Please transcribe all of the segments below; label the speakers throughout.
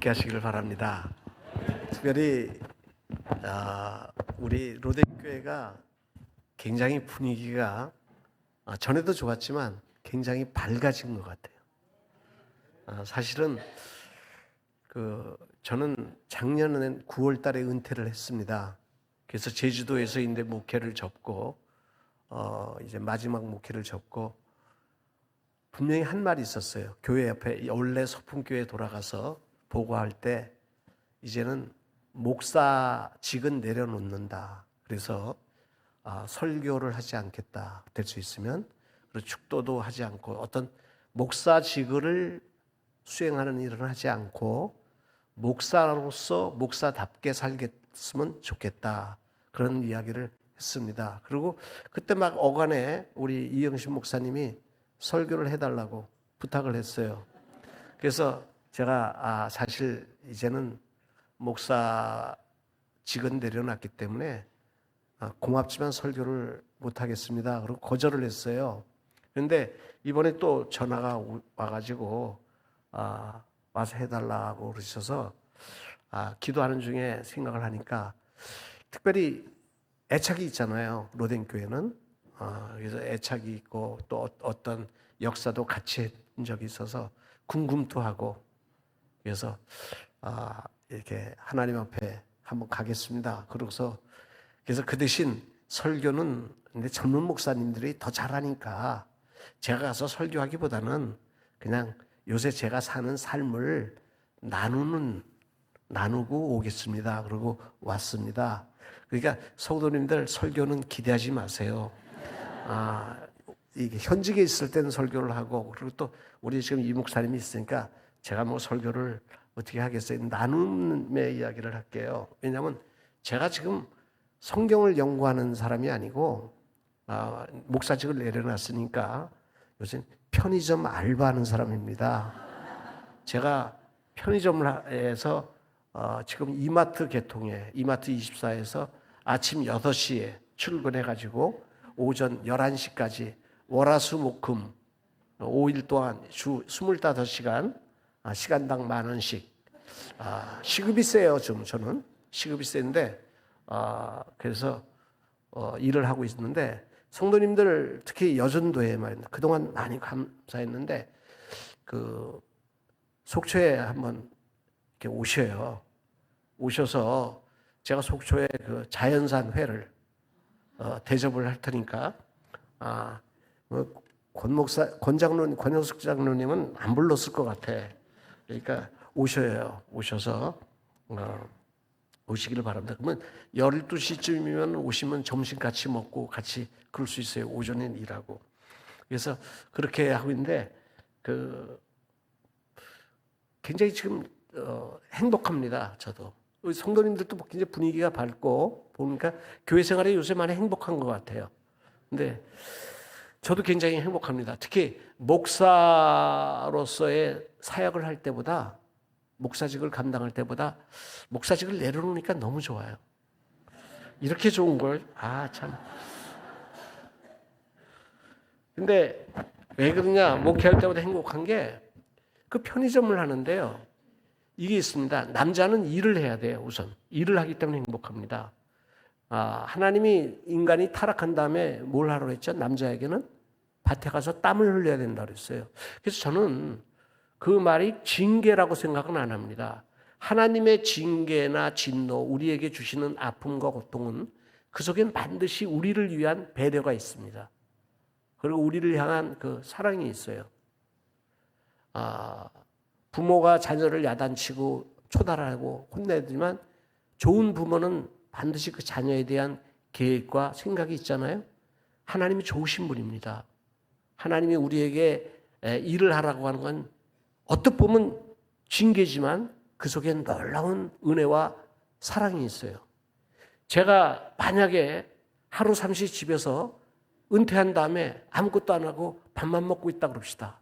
Speaker 1: 함께 하시기를 바랍니다. 특별히 우리 로데교회가 굉장히 분위기가 전에도 좋았지만 굉장히 밝아진 것 같아요. 사실은 저는 작년 9월 달에 은퇴를 했습니다. 그래서 제주도에서 인데 목회를 접고 이제 마지막 목회를 접고 분명히 한 말이 있었어요. 교회 옆에 원래 소풍교회에 돌아가서 보고할 때 이제는 목사직은 내려놓는다. 그래서 설교를 하지 않겠다. 될 수 있으면 그리고 축도도 하지 않고 어떤 목사직을 수행하는 일은 하지 않고 목사로서 목사답게 살겠으면 좋겠다. 그런 이야기를 했습니다. 그리고 그때 막 어간에 우리 이영신 목사님이 설교를 해달라고 부탁을 했어요. 그래서 제가 사실 이제는 목사직은 내려놨기 때문에 고맙지만 설교를 못하겠습니다. 그리고 거절을 했어요. 그런데 이번에 또 전화가 와가지고 와서 해달라고 그러셔서 기도하는 중에 생각을 하니까 특별히 애착이 있잖아요. 로덴교회는. 그래서 애착이 있고 또 어떤 역사도 같이 한 적이 있어서 궁금도 하고 그래서 이렇게 하나님 앞에 한번 가겠습니다. 그래서 그 대신 설교는 근데 젊은 목사님들이 더 잘하니까 제가 가서 설교하기보다는 그냥 요새 제가 사는 삶을 나누고 오겠습니다. 그러고 왔습니다. 그러니까 성도님들 설교는 기대하지 마세요. 이게 현직에 있을 때는 설교를 하고 그리고 또 우리 지금 이 목사님이 있으니까 제가 뭐 설교를 어떻게 하겠어요? 나눔의 이야기를 할게요. 왜냐하면 제가 지금 성경을 연구하는 사람이 아니고 목사직을 내려놨으니까 요새 편의점 알바하는 사람입니다. 제가 편의점에서 지금 이마트 개통에 이마트 24에서 아침 6시에 출근해가지고 오전 11시까지 월화수목금 5일 동안 주 25시간 시간당 10,000원씩 시급이 세요. 지금 저는 시급이 센데 그래서 일을 하고 있는데 성도님들 특히 여전도에 말입니다. 그동안 많이 감사했는데 속초에 한번 이렇게 오셔서 제가 속초에 자연산 회를 대접을 할 테니까 권영숙 장로님은 안 불렀을 것 같아. 그러니까 오셔서 오시기를 바랍니다. 그러면 12시쯤이면 오시면 점심 같이 먹고 같이 그럴 수 있어요. 오전엔 일하고. 그래서 그렇게 하고 있는데 굉장히 지금 행복합니다. 저도. 우리 성도님들도 굉장히 분위기가 밝고 보니까 교회 생활에 요새 많이 행복한 것 같아요. 근데 저도 굉장히 행복합니다. 특히 목사로서의 사역을 할 때보다 목사직을 감당할 때보다 목사직을 내려놓으니까 너무 좋아요. 이렇게 좋은 걸 참. 근데 왜 그러냐? 목회할 때보다 행복한 게 편의점을 하는데요. 이게 있습니다. 남자는 일을 해야 돼요. 우선 일을 하기 때문에 행복합니다. 하나님이 인간이 타락한 다음에 뭘 하라고 했죠? 남자에게는 밭에 가서 땀을 흘려야 된다고 그랬어요. 그래서 저는 그 말이 징계라고 생각은 안 합니다. 하나님의 징계나 진노, 우리에게 주시는 아픔과 고통은 그 속엔 반드시 우리를 위한 배려가 있습니다. 그리고 우리를 향한 사랑이 있어요. 부모가 자녀를 야단치고 초달하고 혼내지만 좋은 부모는 반드시 그 자녀에 대한 계획과 생각이 있잖아요. 하나님이 좋으신 분입니다. 하나님이 우리에게 일을 하라고 하는 건 어떻게 보면 징계지만 그 속엔 놀라운 은혜와 사랑이 있어요. 제가 만약에 하루 삼시 집에서 은퇴한 다음에 아무것도 안 하고 밥만 먹고 있다 그럽시다.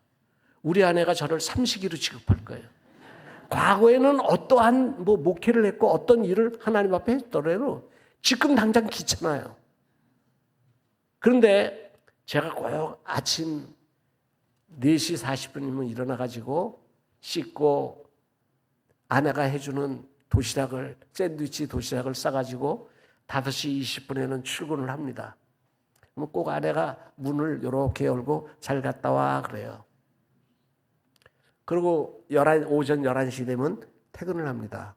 Speaker 1: 우리 아내가 저를 삼식이로 취급할 거예요. 과거에는 어떠한 목회를 했고 어떤 일을 하나님 앞에 했더라도 지금 당장 귀찮아요. 그런데 제가 꼭 아침 4시 40분이면 일어나가지고 씻고 아내가 해주는 도시락을, 샌드위치 도시락을 싸가지고 5시 20분에는 출근을 합니다. 그럼 꼭 아내가 문을 이렇게 열고 잘 갔다 와 그래요. 그리고 오전 11시 되면 퇴근을 합니다.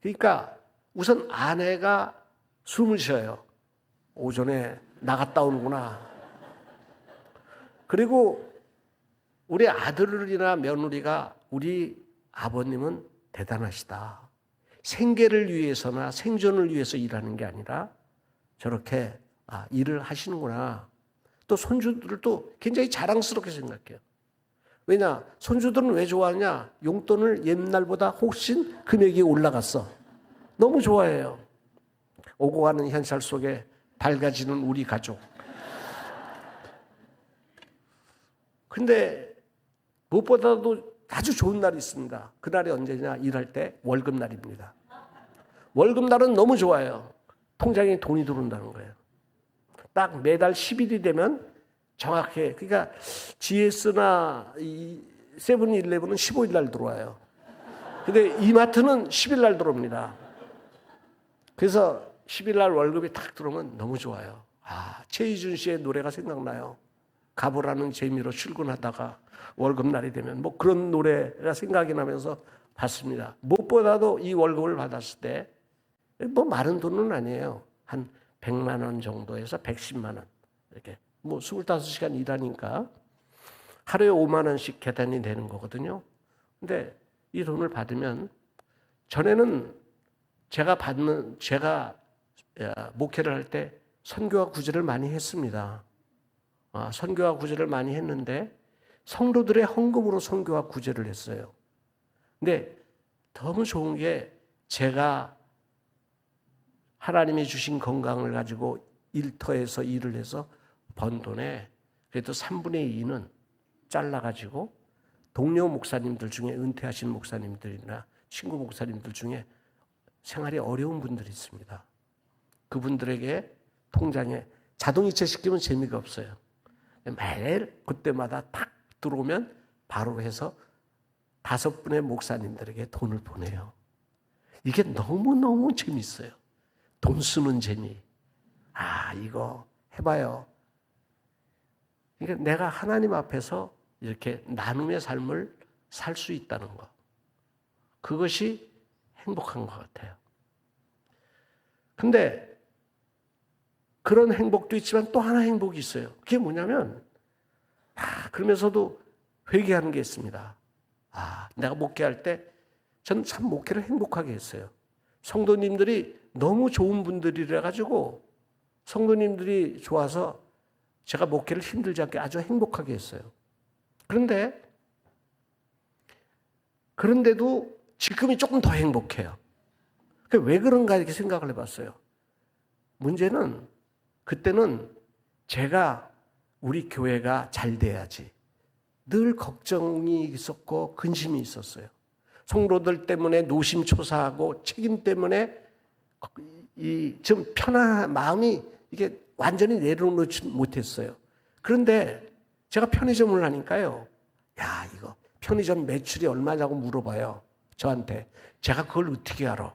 Speaker 1: 그러니까 우선 아내가 숨을 쉬어요. 오전에 나갔다 오는구나. 그리고 우리 아들이나 며느리가 우리 아버님은 대단하시다. 생계를 위해서나 생존을 위해서 일하는 게 아니라 저렇게 일을 하시는구나. 또 손주들도 굉장히 자랑스럽게 생각해요. 왜냐? 손주들은 왜 좋아하냐? 용돈을 옛날보다 훨씬 금액이 올라갔어. 너무 좋아해요. 오고 가는 현실 속에 밝아지는 우리 가족. 근데 무엇보다도 아주 좋은 날이 있습니다. 그날이 언제냐? 일할 때 월급날입니다. 월급날은 너무 좋아요. 통장에 돈이 들어온다는 거예요. 딱 매달 10일이 되면 정확해. 그러니까 GS나 세븐일레븐은 15일 날 들어와요. 근데 이마트는 10일 날 들어옵니다. 그래서 10일 날 월급이 딱 들어오면 너무 좋아요. 최희준 씨의 노래가 생각나요. 가보라는 재미로 출근하다가 월급날이 되면 뭐 그런 노래가 생각이 나면서 봤습니다. 무엇보다도 이 월급을 받았을 때 뭐 많은 돈은 아니에요. 한 100만 원 정도에서 110만 원 이렇게 뭐 25시간 일하니까 하루에 5만 원씩 계산이 되는 거거든요. 근데 이 돈을 받으면 전에는 제가 목회를 할 때 선교와 구제를 많이 했습니다. 선교와 구제를 많이 했는데 성도들의 헌금으로 선교와 구제를 했어요. 근데 너무 좋은 게 제가 하나님이 주신 건강을 가지고 일터에서 일을 해서 번 돈에 그래도 3분의 2는 잘라가지고 동료 목사님들 중에 은퇴하신 목사님들이나 친구 목사님들 중에 생활이 어려운 분들이 있습니다. 그분들에게 통장에 자동이체 시키면 재미가 없어요. 매일 그때마다 탁 들어오면 바로 해서 5분의 목사님들에게 돈을 보내요. 이게 너무너무 재밌어요. 돈 쓰는 재미. 이거 해봐요. 그러니까 내가 하나님 앞에서 이렇게 나눔의 삶을 살 수 있다는 것. 그것이 행복한 것 같아요. 근데 그런 행복도 있지만 또 하나 행복이 있어요. 그게 뭐냐면 그러면서도 회개하는 게 있습니다. 내가 목회할 때 저는 참 목회를 행복하게 했어요. 성도님들이 너무 좋은 분들이라 가지고 성도님들이 좋아서 제가 목회를 힘들지 않게 아주 행복하게 했어요. 그런데도 지금이 조금 더 행복해요. 왜 그런가 이렇게 생각을 해봤어요. 문제는 그때는 제가 우리 교회가 잘 돼야지 늘 걱정이 있었고 근심이 있었어요. 성도들 때문에 노심초사하고 책임 때문에 좀 편한 마음이 이게 완전히 내려놓지 못했어요. 그런데 제가 편의점을 하니까요. 이거 편의점 매출이 얼마냐고 물어봐요. 저한테. 제가 그걸 어떻게 알아?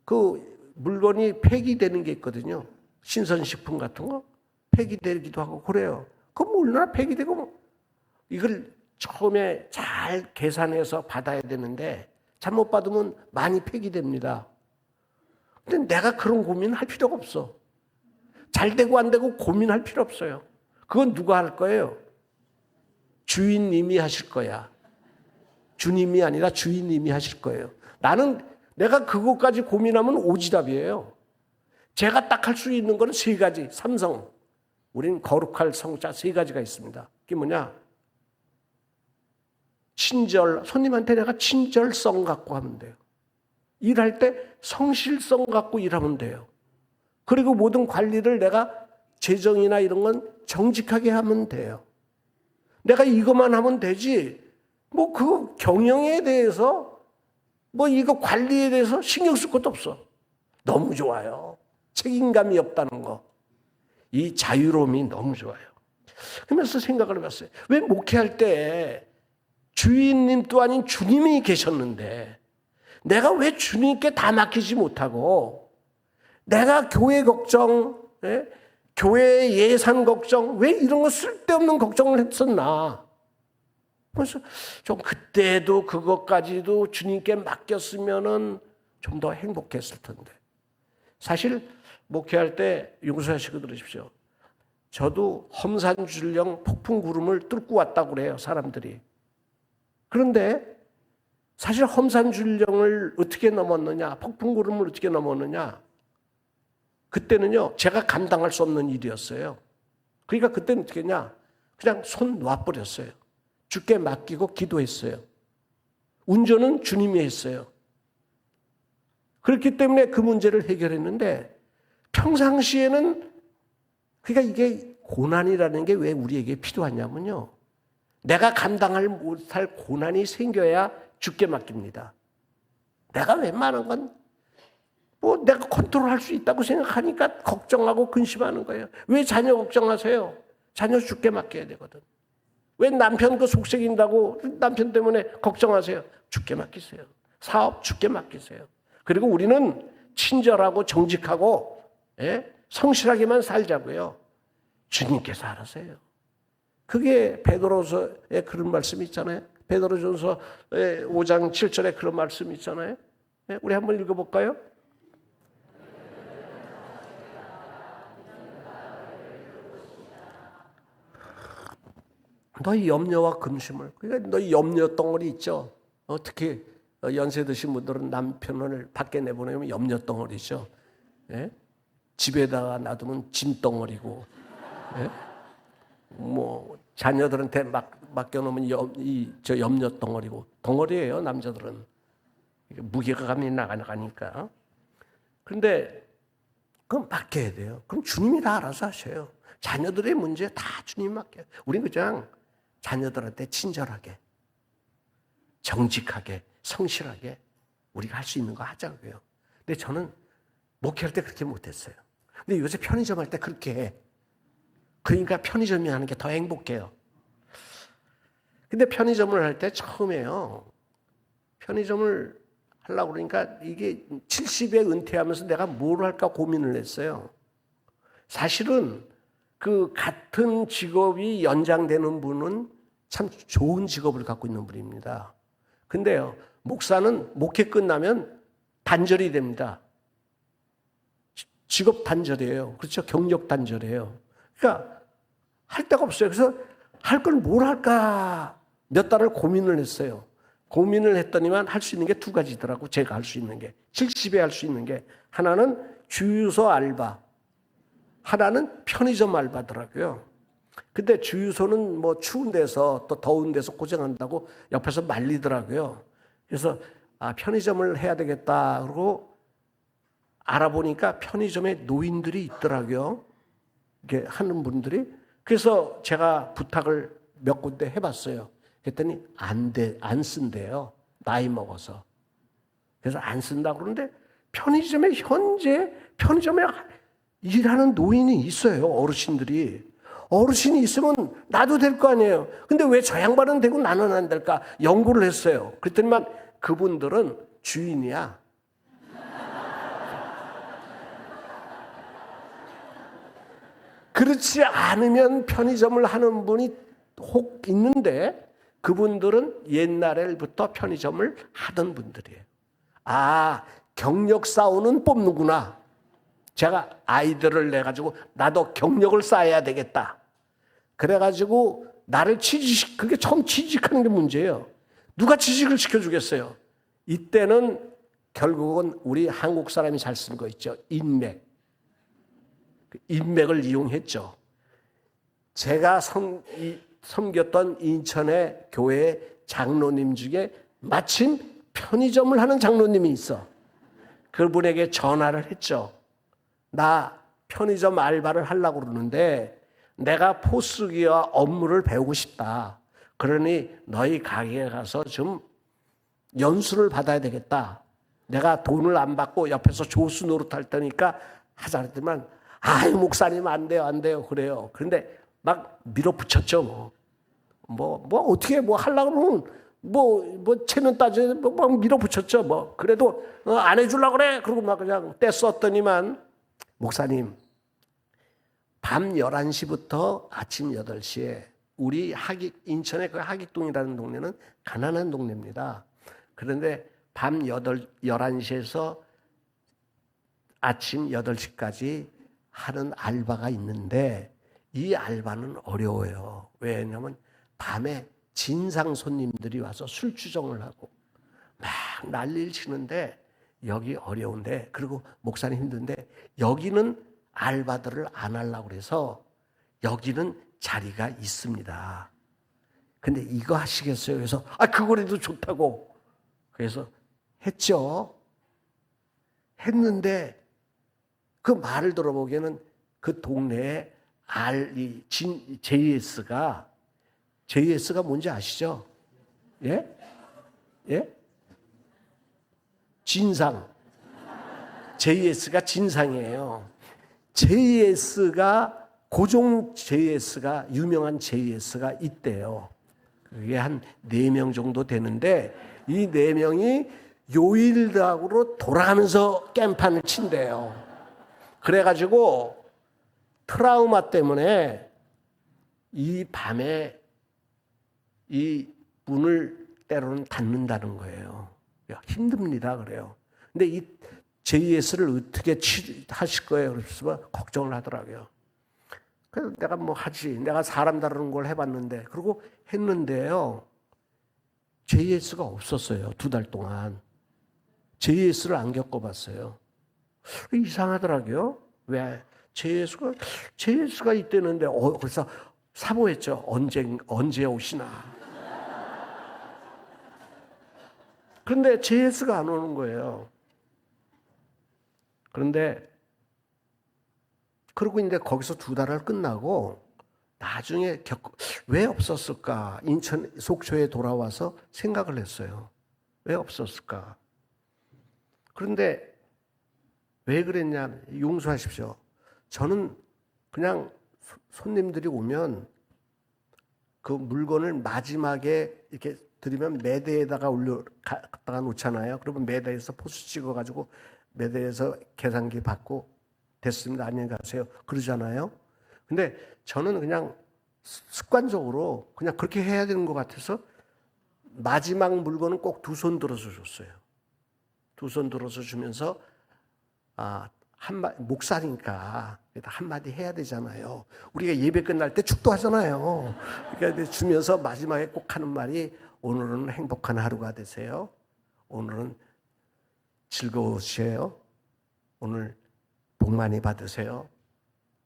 Speaker 1: 그 물건이 폐기되는 게 있거든요. 신선식품 같은 거 폐기되기도 하고 그래요. 그럼 얼마나 폐기되고 이걸 처음에 잘 계산해서 받아야 되는데 잘못 받으면 많이 폐기됩니다. 근데 내가 그런 고민할 필요가 없어. 잘 되고 안 되고 고민할 필요 없어요. 그건 누가 할 거예요? 주인님이 하실 거야. 주님이 아니라 주인님이 하실 거예요. 내가 그것까지 고민하면 오지랖이에요. 제가 딱 할 수 있는 건 3가지. 삼성. 우리는 거룩할 성자 3가지가 있습니다. 그게 뭐냐? 손님한테 내가 친절성 갖고 하면 돼요. 일할 때 성실성 갖고 일하면 돼요. 그리고 모든 관리를 내가 재정이나 이런 건 정직하게 하면 돼요. 내가 이것만 하면 되지. 그 경영에 대해서 이거 관리에 대해서 신경 쓸 것도 없어. 너무 좋아요. 책임감이 없다는 거. 이 자유로움이 너무 좋아요. 그러면서 생각을 해봤어요. 왜 목회할 때 주인님도 아닌 주님이 계셨는데 내가 왜 주님께 다 맡기지 못하고 내가 교회 걱정, 교회 예산 걱정, 왜 이런 거 쓸데없는 걱정을 했었나? 그래서 좀 그때도 그것까지도 주님께 맡겼으면은 좀 더 행복했을 텐데. 사실 목회할 때 용서하시고 들으십시오. 저도 험산줄령 폭풍구름을 뚫고 왔다고 그래요, 사람들이. 그런데 사실 험산줄령을 어떻게 넘었느냐, 폭풍구름을 어떻게 넘었느냐, 그때는요 제가 감당할 수 없는 일이었어요. 그러니까 그때는 어떻게 했냐, 그냥 손 놔버렸어요. 주께 맡기고 기도했어요. 운전은 주님이 했어요. 그렇기 때문에 그 문제를 해결했는데, 평상시에는 그러니까 이게 고난이라는 게 왜 우리에게 필요하냐면요, 내가 감당을 못할 고난이 생겨야 주께 맡깁니다. 내가 웬만한 건 뭐 내가 컨트롤할 수 있다고 생각하니까 걱정하고 근심하는 거예요. 왜 자녀 걱정하세요? 자녀 주께 맡겨야 되거든. 왜 남편 그 속색인다고 남편 때문에 걱정하세요? 주께 맡기세요. 사업 주께 맡기세요. 그리고 우리는 친절하고 정직하고 성실하게만 살자고요. 주님께서 알아서요. 그게 베드로서에 그런 말씀이 있잖아요. 베드로전서 5장 7절에 그런 말씀이 있잖아요. 우리 한번 읽어볼까요? 너희 염려와 근심을, 그러니까 너희 염려 덩어리 있죠. 특히 연세 드신 분들은 남편을 밖에 내보내면 염려 덩어리죠. 집에다가 놔두면 짐 덩어리고, 뭐 자녀들한테 맡겨놓으면 저 염려 덩어리고, 덩어리예요 남자들은. 무게감이 나가니까. 그런데 그럼 맡겨야 돼요. 그럼 주님이 다 알아서 하셔요. 자녀들의 문제 다 주님 맡겨요. 우리는 그냥 자녀들한테 친절하게, 정직하게, 성실하게 우리가 할 수 있는 거 하자고요. 근데 저는 목회할 때 그렇게 못했어요. 근데 요새 편의점 할 때 그렇게 해. 그러니까 편의점이 하는 게 더 행복해요. 근데 편의점을 할 때 처음에요, 편의점을 하려고 그러니까 이게 70에 은퇴하면서 내가 뭘 할까 고민을 했어요. 사실은 그 같은 직업이 연장되는 분은 참 좋은 직업을 갖고 있는 분입니다. 근데요, 목사는 목회 끝나면 단절이 됩니다. 직업 단절이에요. 그렇죠? 경력 단절이에요. 그러니까 할 데가 없어요. 그래서 할 걸 뭘 할까 몇 달을 고민을 했어요. 고민을 했더니만 할 수 있는 게 두 가지더라고. 제가 할 수 있는 게 70에 할 수 있는 게, 하나는 주유소 알바, 하나는 편의점 알바더라고요. 근데 주유소는 뭐 추운 데서 또 더운 데서 고생한다고 옆에서 말리더라고요. 그래서 편의점을 해야 되겠다 그러고 알아보니까 편의점에 노인들이 있더라고요. 이렇게 하는 분들이. 그래서 제가 부탁을 몇 군데 해봤어요. 그랬더니 안 쓴대요. 나이 먹어서. 그래서 안 쓴다고 그러는데 편의점에 현재 편의점에 일하는 노인이 있어요. 어르신이 있으면 나도 될 거 아니에요. 근데 왜 저 양반은 되고 나는 안 될까? 연구를 했어요. 그랬더니만 그분들은 주인이야. 그렇지 않으면 편의점을 하는 분이 혹 있는데 그분들은 옛날부터 편의점을 하던 분들이에요. 경력 쌓우는 뽑는구나. 제가 아이들을 내가지고 나도 경력을 쌓아야 되겠다. 그래가지고 나를 그게 처음 취직하는 게 문제예요. 누가 취직을 시켜주겠어요? 이때는 결국은 우리 한국 사람이 잘 쓰는 거 있죠. 인맥을 이용했죠. 제가 섬겼던 인천의 교회 장로님 중에 마침 편의점을 하는 장로님이 있어. 그분에게 전화를 했죠. 나 편의점 알바를 하려고 그러는데 내가 포스기와 업무를 배우고 싶다. 그러니 너희 가게에 가서 좀 연수를 받아야 되겠다. 내가 돈을 안 받고 옆에서 조수 노릇할 테니까 하자 그랬더니만 목사님 안 돼요 그래요. 그런데 막 밀어붙였죠. 뭐 어떻게 하려고 그러면 체면 따져 막 밀어붙였죠. 그래도 안 해주려고 그래. 그러고 막 그냥 떼썼더니만 목사님, 밤 11시부터 아침 8시에 우리 인천의 그 하객동이라는 동네는 가난한 동네입니다. 그런데 밤 11시에서 아침 8시까지 하는 알바가 있는데 이 알바는 어려워요. 왜냐하면 밤에 진상 손님들이 와서 술 주정을 하고 막 난리를 치는데 여기 어려운데, 그리고 목사님 힘든데 여기는 알바들을 안 하려고 그래서 여기는 자리가 있습니다. 근데 이거 하시겠어요? 그래서 그거라도 좋다고 그래서 했죠. 했는데 그 말을 들어보기에는 그 동네에 JS가 뭔지 아시죠? 예? 진상. JS가 진상이에요. JS가 고종 JS가 유명한 JS가 있대요. 그게 한 4명 정도 되는데 이 4명이 요일락으로 돌아가면서 깽판을 친대요. 그래가지고 트라우마 때문에 이 밤에 이 문을 때로는 닫는다는 거예요. 힘듭니다. 그래요. 근데 이 JS를 어떻게 하실 거예요? 그래서 걱정을 하더라고요. 그래서 내가 하지. 내가 사람 다루는 걸 해봤는데, 그리고 했는데요. JS가 없었어요. 2달 동안. JS를 안 겪어봤어요. 이상하더라고요. 왜? JS가 있다는데, 그래서 사모했죠. 언제 오시나. 그런데 JS가 안 오는 거예요. 그러고 이제 거기서 2달을 끝나고 나중에 왜 없었을까? 인천 속초에 돌아와서 생각을 했어요. 왜 없었을까? 그런데 왜 그랬냐? 용서하십시오. 저는 그냥 손님들이 오면 그 물건을 마지막에 이렇게 드리면 매대에다가 갖다가 놓잖아요. 그러면 매대에서 포스 찍어가지고 매대에서 계산기 받고 됐습니다. 안녕히 가세요. 그러잖아요. 근데 저는 그냥 습관적으로 그냥 그렇게 해야 되는 것 같아서 마지막 물건은 꼭 2손 들어서 줬어요. 2손 들어서 주면서 목사니까 한마디 해야 되잖아요. 우리가 예배 끝날 때 축도하잖아요. 그러니까 주면서 마지막에 꼭 하는 말이 오늘은 행복한 하루가 되세요. 오늘은 즐거우세요. 오늘 복 많이 받으세요.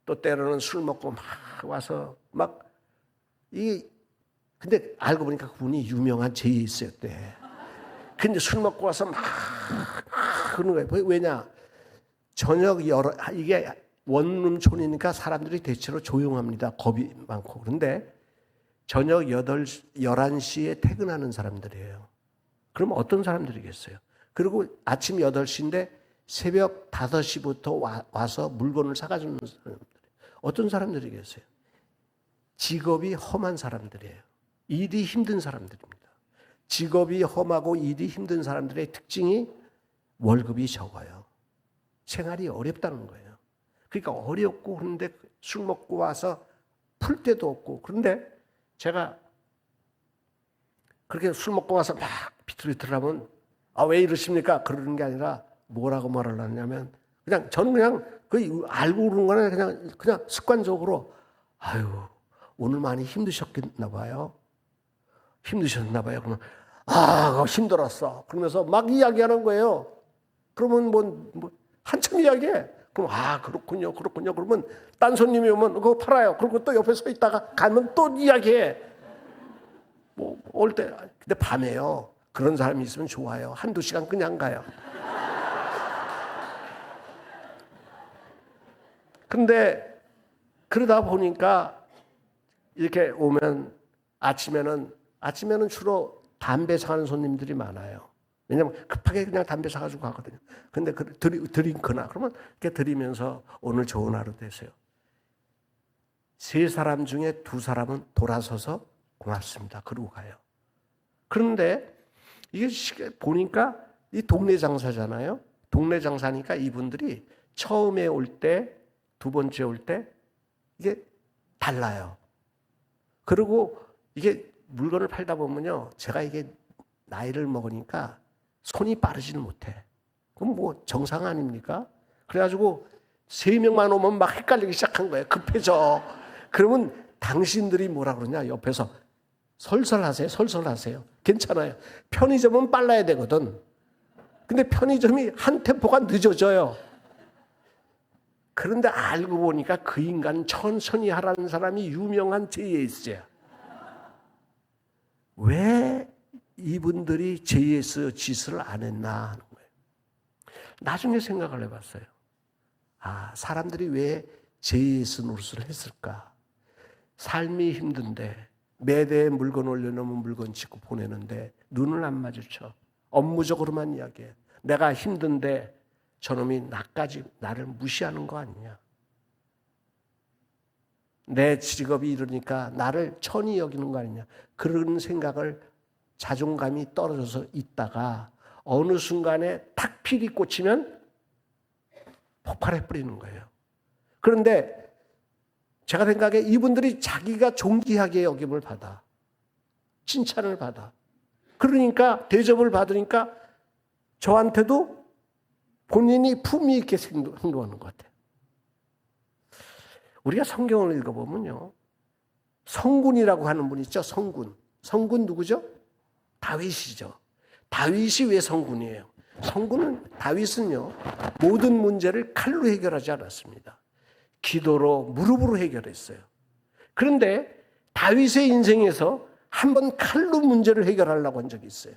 Speaker 1: 또 때로는 술 먹고 막 와서 근데 알고 보니까 그분이 유명한 JS였대. 근데 술 먹고 와서 막 그러는 거예요. 왜냐? 이게 원룸촌이니까 사람들이 대체로 조용합니다. 겁이 많고. 그런데 저녁 11시에 퇴근하는 사람들이에요. 그럼 어떤 사람들이겠어요? 그리고 아침 8시인데 새벽 5시부터 와서 물건을 사가주는 사람들. 어떤 사람들이겠어요? 직업이 험한 사람들이에요. 일이 힘든 사람들입니다. 직업이 험하고 일이 힘든 사람들의 특징이 월급이 적어요. 생활이 어렵다는 거예요. 그러니까 어렵고 그런데 술 먹고 와서 풀 데도 없고, 그런데 제가 그렇게 술 먹고 와서 막 비틀비틀하면 왜 이러십니까? 그러는 게 아니라 뭐라고 말을 하냐면 저는 그냥 알고 그런 거는 그냥 습관적으로 오늘 많이 힘드셨나 봐요. 그러면 힘들었어. 그러면서 막 이야기하는 거예요. 그러면 한참 이야기해. 그럼 그렇군요. 그러면 딴 손님이 오면 그거 팔아요. 그리고 또 옆에 서 있다가 가면 또 이야기해. 올 때 근데 밤에요. 그런 사람이 있으면 좋아요. 1-2시간 그냥 가요. 근데 그러다 보니까 이렇게 오면 아침에는 주로 담배 사는 손님들이 많아요. 왜냐하면 급하게 그냥 담배 사가지고 가거든요. 근데 드링크나 그러면 이렇게 드리면서 오늘 좋은 하루 되세요. 3사람 중에 2사람은 돌아서서 고맙습니다. 그러고 가요. 그런데 이게 보니까 이 동네 장사잖아요. 동네 장사니까 이분들이 처음에 올 때, 두 번째 올 때 이게 달라요. 그리고 이게 물건을 팔다 보면요, 제가 이게 나이를 먹으니까 손이 빠르지는 못해. 그럼 뭐 정상 아닙니까? 그래가지고 3명만 오면 막 헷갈리기 시작한 거예요. 급해져. 그러면 당신들이 뭐라 그러냐, 옆에서 설설하세요. 설설하세요. 괜찮아요. 편의점은 빨라야 되거든. 근데 편의점이 한 템포가 늦어져요. 그런데 알고 보니까 그 인간 천천히 하라는 사람이 유명한 JS야. 왜 이분들이 JS 짓을 안 했나 하는 거예요. 나중에 생각을 해봤어요. 아, 사람들이 왜 JS 노릇을 했을까? 삶이 힘든데 매대에 물건 올려놓으면 물건 짓고 보내는데 눈을 안 마주쳐. 업무적으로만 이야기해. 내가 힘든데 저놈이 나까지 나를 무시하는 거 아니냐. 내 직업이 이러니까 나를 천히 여기는 거 아니냐. 그런 생각을 자존감이 떨어져서 있다가 어느 순간에 탁 필이 꽂히면 폭발해 버리는 거예요. 그런데 제가 생각에 이분들이 자기가 존귀하게 여김을 받아. 칭찬을 받아. 그러니까 대접을 받으니까 저한테도 본인이 품위 있게 행동하는 것 같아요. 우리가 성경을 읽어보면요, 성군이라고 하는 분 있죠. 성군. 성군 누구죠? 다윗이죠. 다윗이 왜 성군이에요? 다윗은요, 모든 문제를 칼로 해결하지 않았습니다. 기도로, 무릎으로 해결했어요. 그런데 다윗의 인생에서 한번 칼로 문제를 해결하려고 한 적이 있어요.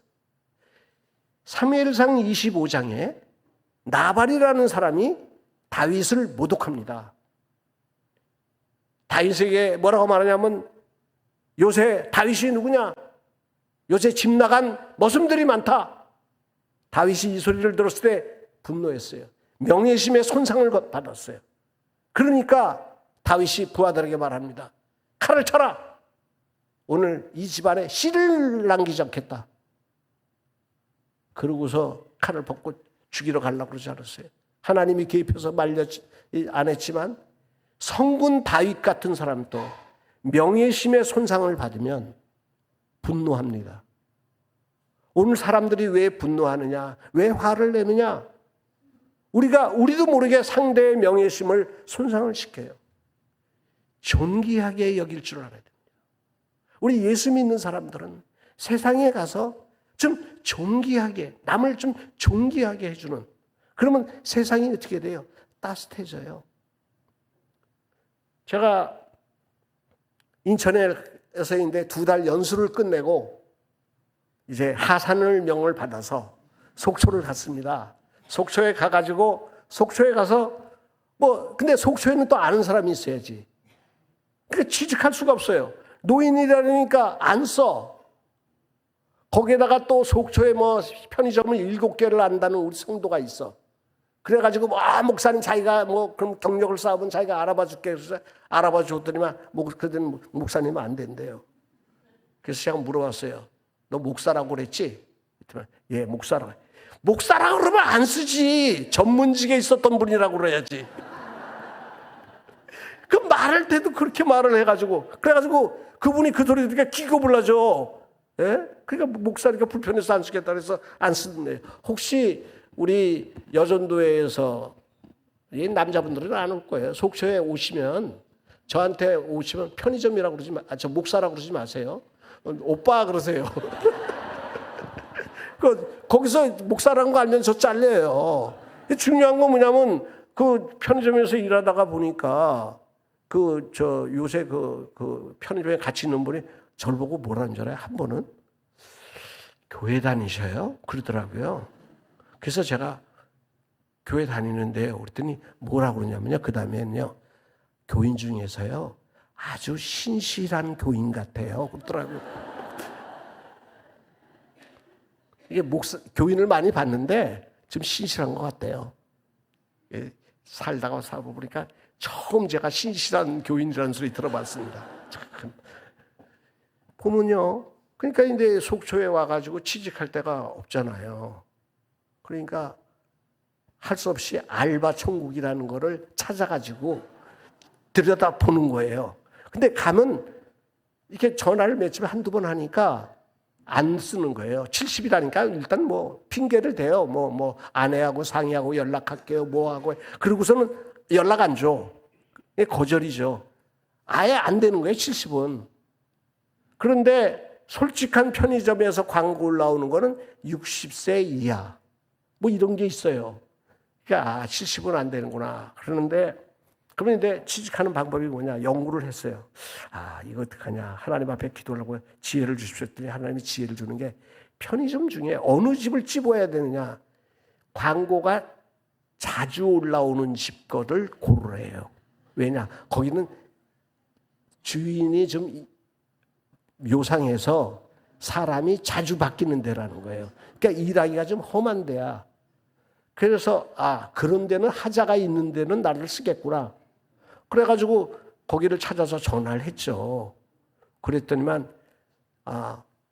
Speaker 1: 사무엘상 25장에 나발이라는 사람이 다윗을 모독합니다. 다윗에게 뭐라고 말하냐면, 요새 다윗이 누구냐? 요새 집 나간 머슴들이 많다. 다윗이 이 소리를 들었을 때 분노했어요. 명예심의 손상을 받았어요. 그러니까 다윗이 부하들에게 말합니다. 칼을 쳐라. 오늘 이 집안에 씨를 남기지 않겠다. 그러고서 칼을 벗고 죽이러 가려고 그러지 않았어요. 하나님이 개입해서 안 했지만 성군 다윗 같은 사람도 명예심의 손상을 받으면 분노합니다. 오늘 사람들이 왜 분노하느냐? 왜 화를 내느냐? 우리도 모르게 상대의 명예심을 손상을 시켜요. 존귀하게 여길 줄 알아야 됩니다. 우리 예수 믿는 사람들은 세상에 가서 좀 존귀하게, 남을 좀 존귀하게 해주는, 그러면 세상이 어떻게 돼요? 따뜻해져요. 제가 인천에서 있는데 2달 연수를 끝내고 이제 하산을 명을 받아서 속초를 갔습니다. 속초에 가가지고 속초에 가서 근데 속초에는 또 아는 사람이 있어야지. 그러니까 취직할 수가 없어요. 노인이라니까 안 써. 거기에다가 또 속초에 편의점을 7개를 안다는 우리 성도가 있어. 그래가지고 목사님 자기가 그럼 경력을 쌓으면 자기가 알아봐 줄게. 그래서 알아봐 줬더니만 그때는 목사님은 안 된대요. 그래서 제가 물어봤어요. 너 목사라고 그랬지? 그랬더니 예, 목사라고. 목사라고 그러면 안 쓰지. 전문직에 있었던 분이라고 그래야지. 그 말할 때도 그렇게 말을 해가지고, 그래가지고 그분이 그 소리 들으니까 기겁을 하죠. 예? 그러니까 목사니까 불편해서 안 쓰겠다 그래서 안 쓰는데, 혹시 우리 여전도회에서 이 남자분들은 안 올 거예요. 속초에 오시면, 저한테 오시면 편의점이라고 그러지 저 목사라고 그러지 마세요. 오빠 그러세요. 거기서 목사라는 거 알면 저 잘려요. 중요한 건 뭐냐면, 그 편의점에서 일하다가 보니까 요새 그 편의점에 같이 있는 분이 저를 보고 뭐라는 줄 알아요? 한 번은 교회 다니셔요? 그러더라고요. 그래서 제가 교회 다니는데요. 그랬더니 뭐라고 그러냐면요. 그 다음에는요, 교인 중에서요, 아주 신실한 교인 같아요. 그러더라고요. 이게 교인을 많이 봤는데 좀 신실한 것 같아요. 살다가 살아보니까 처음 제가 신실한 교인이라는 소리 들어봤습니다. 참. 보면요, 그러니까 이제 속초에 와가지고 취직할 데가 없잖아요. 그러니까 할 수 없이 알바 천국이라는 거를 찾아가지고 들여다 보는 거예요. 근데 가면 이렇게 전화를 며칠 한두 번 하니까 안 쓰는 거예요. 70이라니까 일단 뭐 핑계를 대요. 뭐 아내하고 상의하고 연락할게요. 뭐 하고. 그러고서는 연락 안 줘. 거절이죠. 아예 안 되는 거예요. 70은. 그런데 솔직한 편의점에서 광고 올라오는 거는 60세 이하. 뭐 이런 게 있어요. 그러니까 70은 안 되는구나. 그런데 취직하는 방법이 뭐냐? 연구를 했어요. 이거 어떡하냐? 하나님 앞에 기도하려고 지혜를 주십시오 했더니 하나님이 지혜를 주는 게 편의점 중에 어느 집을 찝어야 되느냐? 광고가 자주 올라오는 집 거를 고르래요. 왜냐? 거기는 주인이 좀 묘상해서 사람이 자주 바뀌는 데라는 거예요. 그러니까 일하기가 좀 험한 데야. 그래서 그런 데는 하자가 있는 데는 나를 쓰겠구나. 그래가지고 거기를 찾아서 전화를 했죠. 그랬더니만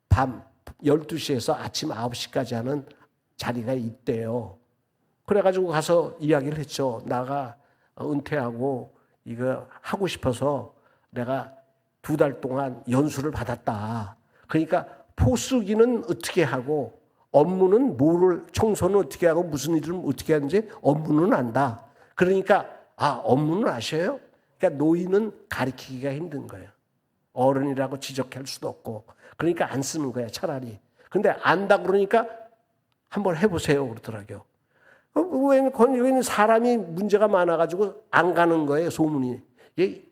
Speaker 1: 밤 12시에서 아침 9시까지 하는 자리가 있대요. 그래가지고 가서 이야기를 했죠. 나가 은퇴하고 이거 하고 싶어서 내가 2달 동안 연수를 받았다. 그러니까 포수기는 어떻게 하고 업무는 청소는 어떻게 하고 무슨 일을 어떻게 하는지 업무는 안다. 그러니까 업무는 아셔요? 그러니까 노인은 가르치기가 힘든 거예요. 어른이라고 지적할 수도 없고. 그러니까 안 쓰는 거야 차라리. 근데 안다 그러니까 한번 해보세요 그러더라고요. 여기는 사람이 문제가 많아가지고 안 가는 거예요 소문이.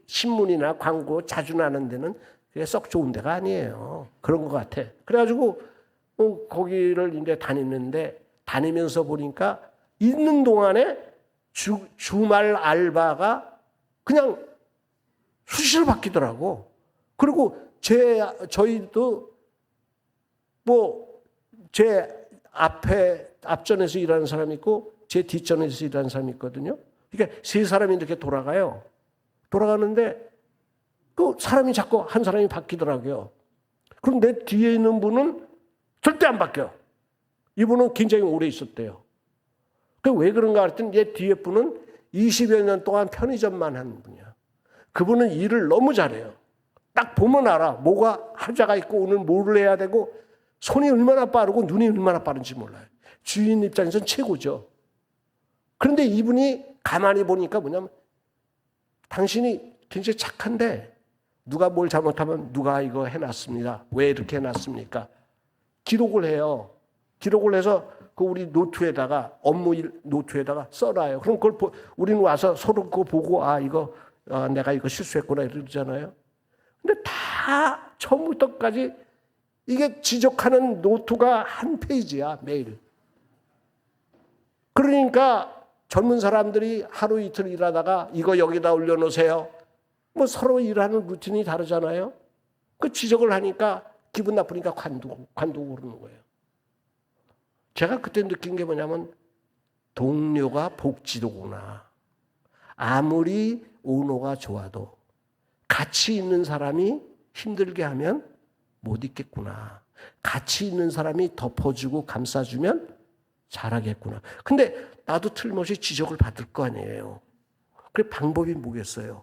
Speaker 1: 신문이나 광고 자주 나는 데는 썩 좋은 데가 아니에요. 그런 것 같아. 그래가지고 거기를 이제 다니면서 보니까 있는 동안에 주말 알바가 그냥 수시로 바뀌더라고. 그리고 저희도 제 앞전에서 일하는 사람이 있고 제 뒷전에서 일하는 사람이 있거든요. 그러니까 3사람이 이렇게 돌아가는데 그 사람이 자꾸 한 사람이 바뀌더라고요. 그럼 내 뒤에 있는 분은 절대 안 바뀌어. 이분은 굉장히 오래 있었대요. 왜 그런가 했더니 얘 뒤에 분은 20여 년 동안 편의점만 하는 분이야. 그분은 일을 너무 잘해요. 딱 보면 알아. 뭐가 하자가 있고 오늘 뭘 해야 되고 손이 얼마나 빠르고 눈이 얼마나 빠른지 몰라요. 주인 입장에서는 최고죠. 그런데 이분이 가만히 보니까 뭐냐면 당신이 굉장히 착한데 누가 뭘 잘못하면 누가 이거 해놨습니다. 왜 이렇게 해놨습니까? 기록을 해요. 기록을 해서 우리 노트에다가 업무 노트에다가 써놔요. 그럼 그걸 우리는 와서 서로 그거 보고 내가 이거 실수했구나 이러잖아요. 근데 다 처음부터까지 이게 지적하는 노트가 한 페이지야 매일. 그러니까 젊은 사람들이 하루 이틀 일하다가 이거 여기다 올려놓으세요. 서로 일하는 루틴이 다르잖아요. 그 지적을 하니까 기분 나쁘니까 관두고 그러는 거예요. 제가 그때 느낀 게 뭐냐면 동료가 복지도구나. 아무리 오너가 좋아도 같이 있는 사람이 힘들게 하면 못 있겠구나. 같이 있는 사람이 덮어주고 감싸주면 잘하겠구나. 근데 나도 틀림없이 지적을 받을 거 아니에요. 그 방법이 뭐겠어요?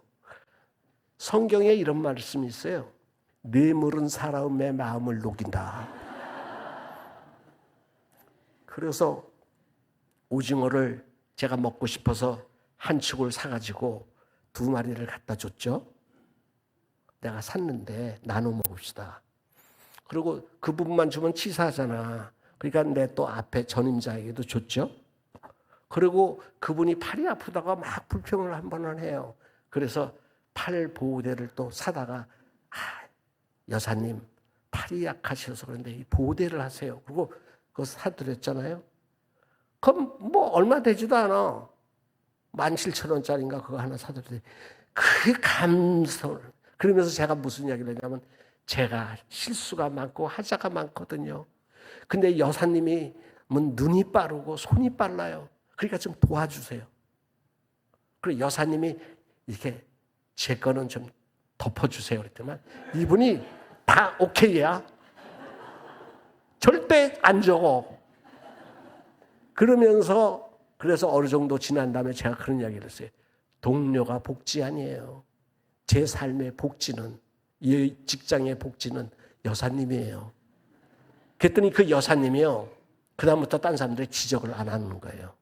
Speaker 1: 성경에 이런 말씀이 있어요. 뇌물은 사람의 마음을 녹인다. 그래서 오징어를 제가 먹고 싶어서 한 축을 사가지고 2마리를 갖다 줬죠. 내가 샀는데 나눠 먹읍시다. 그리고 그 부분만 주면 치사하잖아. 그러니까 내 또 앞에 전임자에게도 줬죠. 그리고 그분이 팔이 아프다가 막 불평을 한 번은 해요. 그래서 팔 보호대를 또 사다가 여사님 팔이 약하셔서 그런데 이 보호대를 하세요. 그리고 그거 사드렸잖아요. 그럼 얼마 되지도 않아. 17,000원짜리인가 그거 하나 사드렸더니 그 감사를. 그러면서 제가 무슨 이야기를 했냐면 제가 실수가 많고 하자가 많거든요. 근데 여사님이 눈이 빠르고 손이 빨라요. 그러니까 좀 도와주세요. 그리고 여사님이 이렇게 제 거는 좀 덮어주세요. 그랬더니 이분이 다 오케이야. 절대 안 적어. 그래서 어느 정도 지난 다음에 제가 그런 이야기를 했어요. 동료가 복지 아니에요. 제 삶의 복지는, 이 직장의 복지는 여사님이에요. 그랬더니 그 여사님이요, 그다음부터 딴 사람들이 지적을 안 하는 거예요.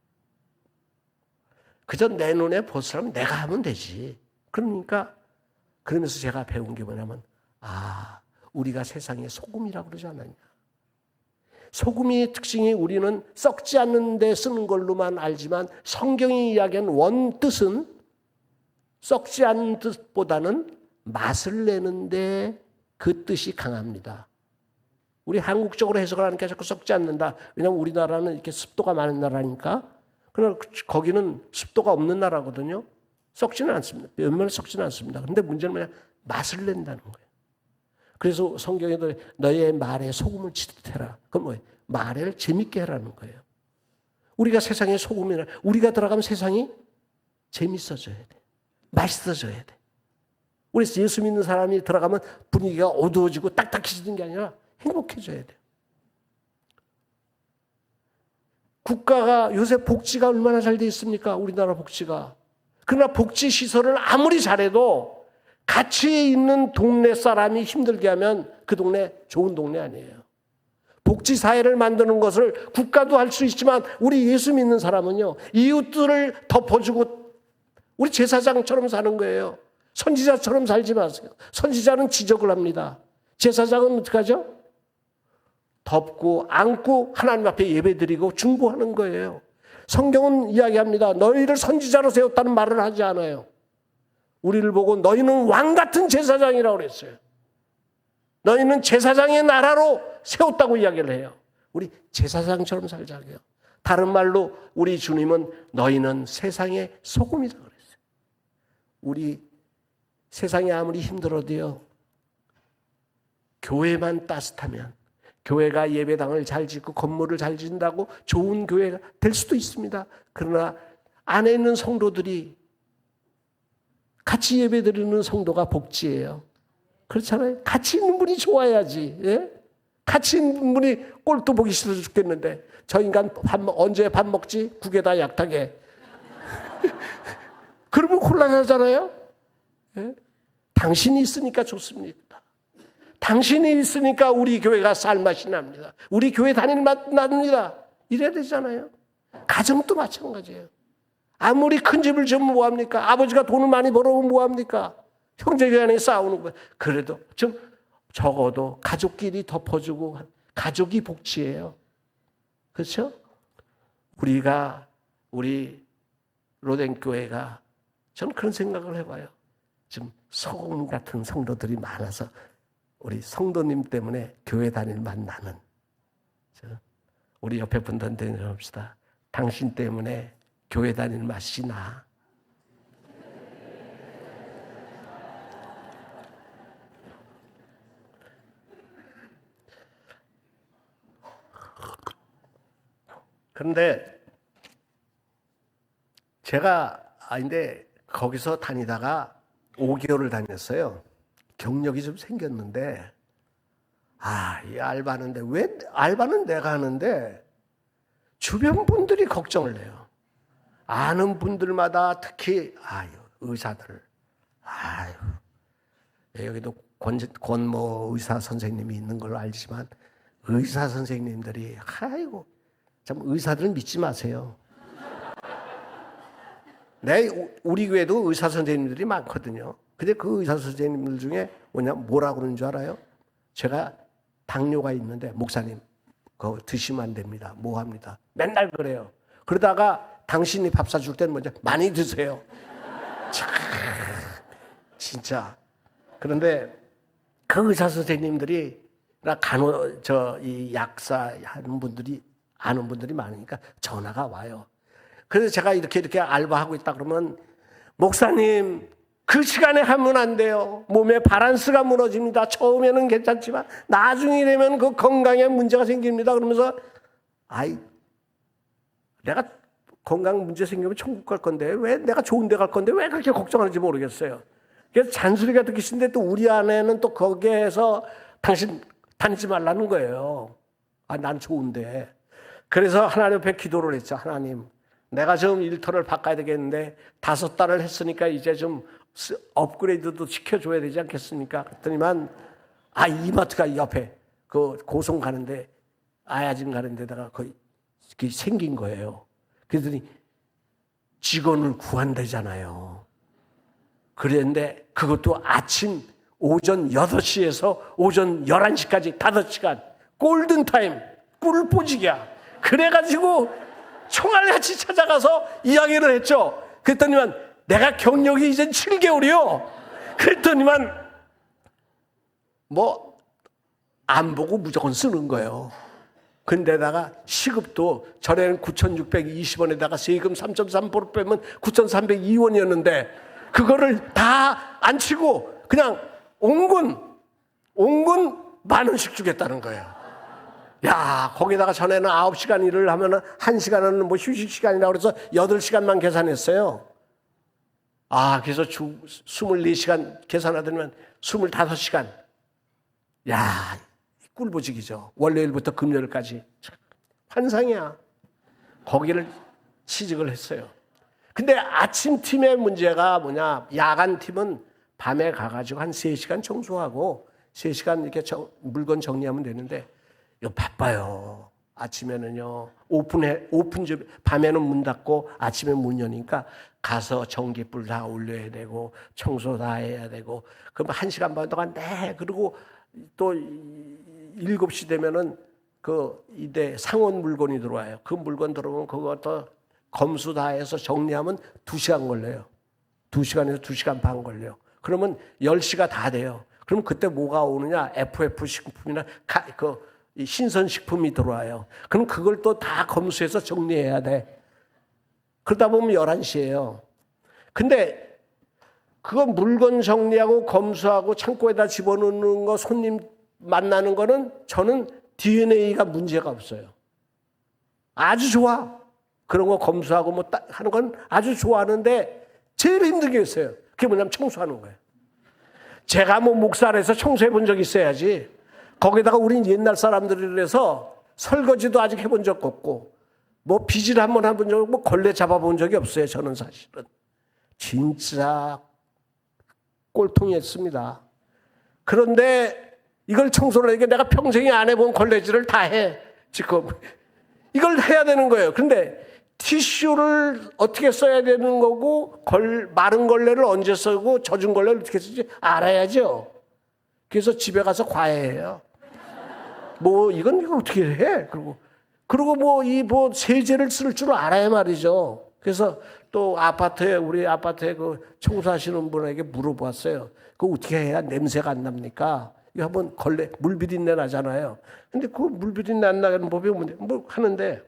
Speaker 1: 그저 내 눈에 보스라면 내가 하면 되지. 그러면서 제가 배운 게 뭐냐면, 우리가 세상의 소금이라고 그러지 않았냐. 소금의 특징이 우리는 썩지 않는 데 쓰는 걸로만 알지만 성경이 이야기한 원뜻은 썩지 않는 뜻보다는 맛을 내는데 그 뜻이 강합니다. 우리 한국적으로 해석을 하니까 자꾸 썩지 않는다. 왜냐하면 우리나라는 이렇게 습도가 많은 나라니까. 그러나 거기는 습도가 없는 나라거든요. 썩지는 않습니다. 몇몇 썩지는 않습니다. 그런데 문제는 뭐냐? 맛을 낸다는 거예요. 그래서 성경에도 너의 말에 소금을 치듯 해라. 그건 뭐예요? 말을 재밌게 하라는 거예요. 우리가 세상의 소금이라, 우리가 들어가면 세상이 재밌어져야 돼. 맛있어져야 돼. 우리 예수 믿는 사람이 들어가면 분위기가 어두워지고 딱딱해지는 게 아니라 행복해져야 돼. 국가가 요새 복지가 얼마나 잘 돼 있습니까? 우리나라 복지가. 그러나 복지 시설을 아무리 잘해도 같이 있는 동네 사람이 힘들게 하면 그 동네 좋은 동네 아니에요. 복지 사회를 만드는 것을 국가도 할 수 있지만 우리 예수 믿는 사람은요, 이웃들을 덮어주고 우리 제사장처럼 사는 거예요. 선지자처럼 살지 마세요. 선지자는 지적을 합니다. 제사장은 어떻게 하죠? 덮고 안고 하나님 앞에 예배드리고 중보하는 거예요. 성경은 이야기합니다. 너희를 선지자로 세웠다는 말을 하지 않아요. 우리를 보고 너희는 왕같은 제사장이라고 그랬어요. 너희는 제사장의 나라로 세웠다고 이야기를 해요. 우리 제사장처럼 살자고요. 다른 말로 우리 주님은 너희는 세상의 소금이라고 그랬어요. 우리 세상이 아무리 힘들어도요, 교회만 따뜻하면, 교회가 예배당을 잘 짓고 건물을 잘 짓는다고 좋은 교회가 될 수도 있습니다. 그러나 안에 있는 성도들이 같이 예배드리는 성도가 복지예요. 그렇잖아요. 같이 있는 분이 좋아야지. 예? 같이 있는 분이 꼴도 보기 싫어 죽겠는데 저 인간 언제 밥 먹지? 국에다 약하게. 그러면 곤란하잖아요. 예? 당신이 있으니까 좋습니다. 당신이 있으니까 우리 교회가 쌀맛이 납니다. 우리 교회 다니는 맛 납니다. 이래야 되잖아요. 가정도 마찬가지예요. 아무리 큰 집을 지으면 뭐합니까? 아버지가 돈을 많이 벌어오면 뭐합니까? 형제간에 싸우는 거예요. 그래도 좀 적어도 가족끼리 덮어주고 가족이 복지예요. 그렇죠? 우리 로덴교회가 저는 그런 생각을 해봐요. 지금 소금 같은 성도들이 많아서 우리 성도님 때문에 교회 다닐 맛 나는. 우리 옆에 분들한테 합시다. 당신 때문에 교회 다닐 맛이 나. 그런데 제가 근데 거기서 다니다가 5개월을 다녔어요. 경력이 좀 생겼는데 이 알바하는데 왜 알바는 내가 하는데 주변 분들이 걱정을 해요. 아는 분들마다 특히 의사들 여기도 권모 의사 선생님이 있는 걸로 알지만 의사 선생님들이 참 의사들은 믿지 마세요. 우리 교회도 의사 선생님들이 많거든요. 근데 그 의사 선생님들 중에 뭐라고 그러는 줄 알아요? 제가 당뇨가 있는데 목사님 그거 드시면 안 됩니다. 뭐 합니다. 맨날 그래요. 그러다가 당신이 밥 사줄 때는 먼저 많이 드세요. 진짜. 그런데 그 의사 선생님들이 이 약사 하는 분들이 아는 분들이 많으니까 전화가 와요. 그래서 제가 이렇게 알바하고 있다 그러면 목사님 그 시간에 하면 안 돼요. 몸의 밸런스가 무너집니다. 처음에는 괜찮지만 나중에 되면 그 건강에 문제가 생깁니다. 그러면서 내가 건강 문제 생기면 천국 갈 건데 왜 내가 좋은 데 갈 건데 왜 그렇게 걱정하는지 모르겠어요. 그래서 잔소리가 듣기 싫은데 또 우리 아내는 또 거기에서 당신 다니지 말라는 거예요. 아, 난 좋은데. 그래서 하나님 앞에 기도를 했죠. 하나님, 내가 좀 일터를 바꿔야 되겠는데 5달을 했으니까 이제 좀 업그레이드도 시켜줘야 되지 않겠습니까? 그랬더니만 이마트가 옆에 그 고성 가는데 아야진 가는 데다가 거의 생긴 거예요. 그랬더니 직원을 구한다잖아요. 그랬는데 그것도 오전 8시에서 오전 11시까지 5시간 골든타임 꿀뽀지기야. 그래가지고 총알같이 찾아가서 이야기를 했죠. 그랬더니만 내가 경력이 이제 7개월이요. 그랬더니만 안 보고 무조건 쓰는 거예요. 근데다가 시급도 전에는 9,620원에다가 세금 3.3% 빼면 9,302원이었는데 그거를 다 안 치고 그냥 온군 10,000원씩 주겠다는 거예요. 야, 거기다가 전에는 9시간 일을 하면은 1시간은 휴식 시간이라고 그래서 8시간만 계산했어요. 그래서 24시간 계산하더니만 25시간. 야, 꿀보직이죠. 월요일부터 금요일까지. 환상이야. 거기를 취직을 했어요. 근데 아침 팀의 문제가 뭐냐? 야간 팀은 밤에 가가지고 한 3시간 청소하고 3시간 이렇게 물건 정리하면 되는데 이거 바빠요. 아침에는요. 밤에는 문 닫고 아침에 문 여니까 가서 전기불 다 올려야 되고 청소 다 해야 되고 그럼 1시간 반 동안 그리고 또 7시 되면은 이대 상온 물건이 들어와요. 그 물건 들어오면 그것도 검수 다 해서 정리하면 2시간 걸려요. 2시간에서 2시간 반 걸려요. 그러면 10시가 다 돼요. 그럼 그때 뭐가 오느냐? FF 식품이나 이 신선식품이 들어와요. 그럼 그걸 또 다 검수해서 정리해야 돼. 그러다 보면 11시예요. 근데 그거 물건 정리하고 검수하고 창고에다 집어넣는 거 손님 만나는 거는 저는 DNA가 문제가 없어요. 아주 좋아. 그런 거 검수하고 하는 건 아주 좋아하는데 제일 힘든 게 있어요. 그게 뭐냐면 청소하는 거예요. 제가 목살에서 청소해 본 적이 있어야지. 거기다가 우린 옛날 사람들이라서 설거지도 아직 해본 적 없고 빗질 한번 해본 적 없고 걸레 잡아본 적이 없어요. 저는 사실은. 진짜 꼴통이었습니다. 그런데 이걸 청소를 하니까 내가 평생에 안 해본 걸레질을 다 해. 지금 이걸 해야 되는 거예요. 그런데 티슈를 어떻게 써야 되는 거고 마른 걸레를 언제 쓰고 젖은 걸레를 어떻게 쓰지 알아야죠. 그래서 집에 가서 과외해요. 이건 어떻게 해? 그리고 세제를 쓸 줄 알아야 말이죠. 그래서 또 우리 아파트에 청소하시는 분에게 물어봤어요. 그거 어떻게 해야 냄새가 안 납니까? 이거 한번 물 비린내 나잖아요. 근데 그 물 비린내 안 나는 법이 하는데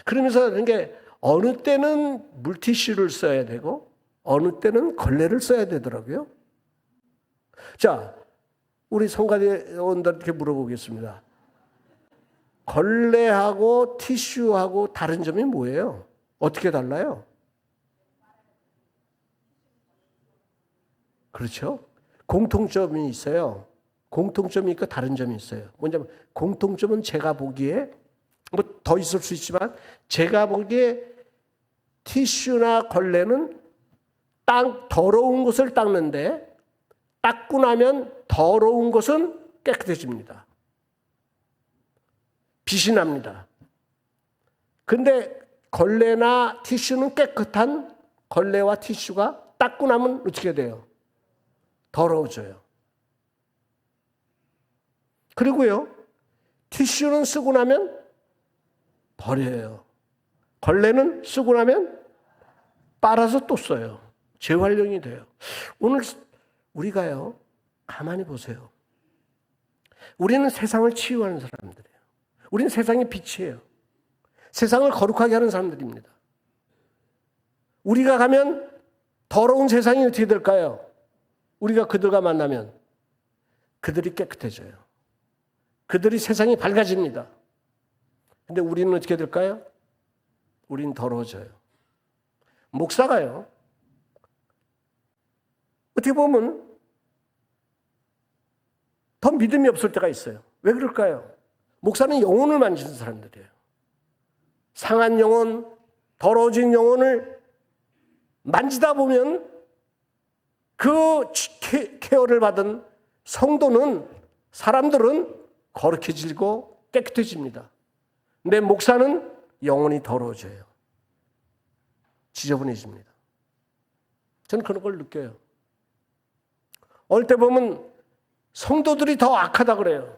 Speaker 1: 그러면서 이게 어느 때는 물티슈를 써야 되고 어느 때는 걸레를 써야 되더라고요. 자, 우리 성가대원들한테 물어보겠습니다. 걸레하고 티슈하고 다른 점이 뭐예요? 어떻게 달라요? 그렇죠? 공통점이 있어요. 공통점이 있고 다른 점이 있어요. 뭐냐면 공통점은 제가 보기에 더 있을 수 있지만 제가 보기에 티슈나 걸레는 더러운 것을 닦는데 닦고 나면 더러운 것은 깨끗해집니다. 빛이 납니다. 근데 걸레나 티슈는 깨끗한 걸레와 티슈가 닦고 나면 어떻게 돼요? 더러워져요. 그리고요, 티슈는 쓰고 나면 버려요. 걸레는 쓰고 나면 빨아서 또 써요. 재활용이 돼요. 오늘 우리가요, 가만히 보세요. 우리는 세상을 치유하는 사람들이에요. 우리는 세상의 빛이에요. 세상을 거룩하게 하는 사람들입니다. 우리가 가면 더러운 세상이 어떻게 될까요? 우리가 그들과 만나면 그들이 깨끗해져요. 그들이 세상이 밝아집니다. 근데 우리는 어떻게 될까요? 우린 더러워져요. 목사가요, 어떻게 보면 더 믿음이 없을 때가 있어요. 왜 그럴까요? 목사는 영혼을 만지는 사람들이에요. 상한 영혼, 더러워진 영혼을 만지다 보면 그 케어를 받은 성도는, 사람들은 거룩해지고 깨끗해집니다. 근데 목사는 영혼이 더러워져요. 지저분해집니다. 저는 그런 걸 느껴요. 어릴 때 보면 성도들이 더 악하다 그래요.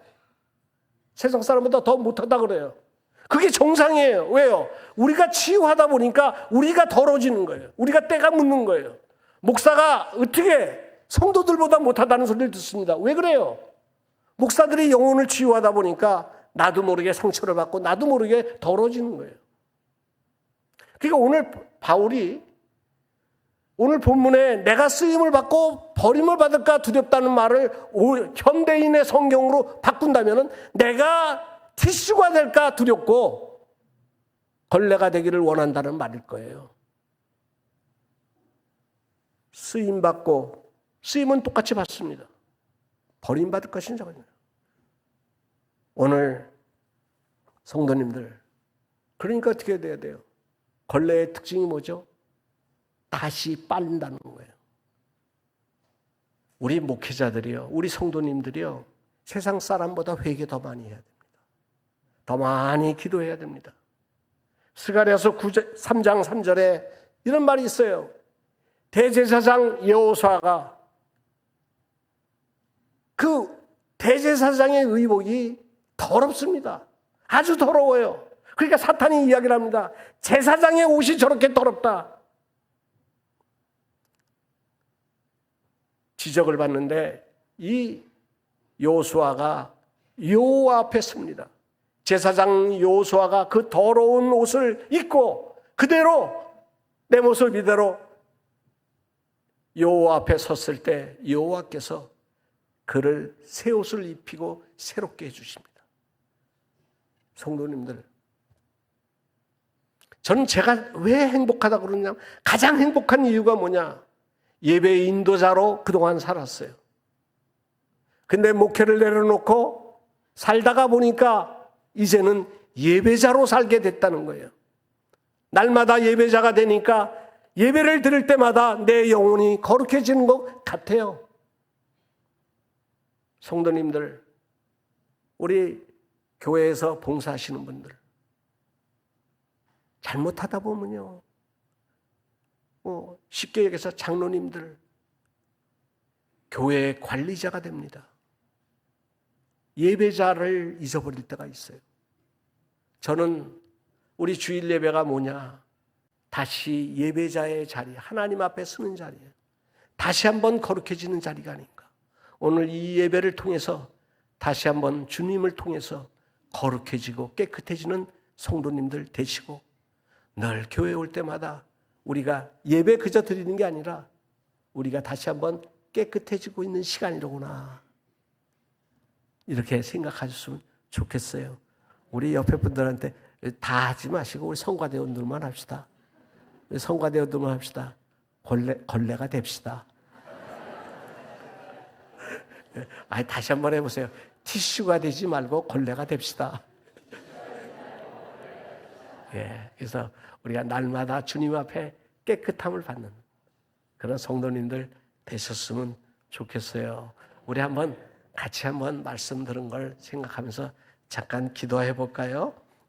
Speaker 1: 세상 사람보다 더 못하다 그래요. 그게 정상이에요. 왜요? 우리가 치유하다 보니까 우리가 더러워지는 거예요. 우리가 때가 묻는 거예요. 목사가 어떻게 성도들보다 못하다는 소리를 듣습니다. 왜 그래요? 목사들이 영혼을 치유하다 보니까 나도 모르게 상처를 받고 나도 모르게 더러워지는 거예요. 그러니까 오늘 바울이 오늘 본문에 내가 쓰임을 받고 버림을 받을까 두렵다는 말을 현대인의 성경으로 바꾼다면 내가 티슈가 될까 두렵고 걸레가 되기를 원한다는 말일 거예요. 쓰임받고, 쓰임은 똑같이 받습니다. 버림받을 것인지 아니에요. 오늘 성도님들, 그러니까 어떻게 돼야 돼요? 걸레의 특징이 뭐죠? 다시 빨린다는 거예요. 우리 목회자들이요, 우리 성도님들이요, 세상 사람보다 회개 더 많이 해야 됩니다. 더 많이 기도해야 됩니다. 스가랴서 3장 3절에 이런 말이 있어요. 대제사장 여호수아가 그 대제사장의 의복이 더럽습니다. 아주 더러워요. 그러니까 사탄이 이야기를 합니다. 제사장의 옷이 저렇게 더럽다. 지적을 받는데 이 여호수아가 여호와 앞에 섭니다. 제사장 여호수아가 그 더러운 옷을 입고 그대로 내 모습 이대로 여호와 앞에 섰을 때 여호와께서 그를 새 옷을 입히고 새롭게 해주십니다. 성도님들, 저는 제가 왜 행복하다고 그러냐면 가장 행복한 이유가 뭐냐? 예배 인도자로 그동안 살았어요. 근데 목회를 내려놓고 살다가 보니까 이제는 예배자로 살게 됐다는 거예요. 날마다 예배자가 되니까 예배를 드릴 때마다 내 영혼이 거룩해지는 것 같아요. 성도님들, 우리 교회에서 봉사하시는 분들, 잘못하다 보면요, 쉽게 얘기해서 장로님들, 교회의 관리자가 됩니다. 예배자를 잊어버릴 때가 있어요. 저는 우리 주일 예배가 뭐냐? 다시 예배자의 자리, 하나님 앞에 서는 자리예요. 다시 한번 거룩해지는 자리가 아닌가. 오늘 이 예배를 통해서 다시 한번 주님을 통해서 거룩해지고 깨끗해지는 성도님들 되시고, 늘 교회 올 때마다 우리가 예배 그저 드리는 게 아니라 우리가 다시 한번 깨끗해지고 있는 시간이로구나, 이렇게 생각하셨으면 좋겠어요. 우리 옆에 분들한테 다 하지 마시고 우리 성가대원들만 합시다. 성가대원들만 합시다. 걸레가 됩시다. 다시 한번 해보세요. 티슈가 되지 말고 걸레가 됩시다. 그래서 우리가 날마다 주님 앞에 깨끗함을 받는 그런 성도님들 되셨으면 좋겠어요. 우리 같이 한번 말씀 들은 걸 생각하면서 잠깐 기도해 볼까요?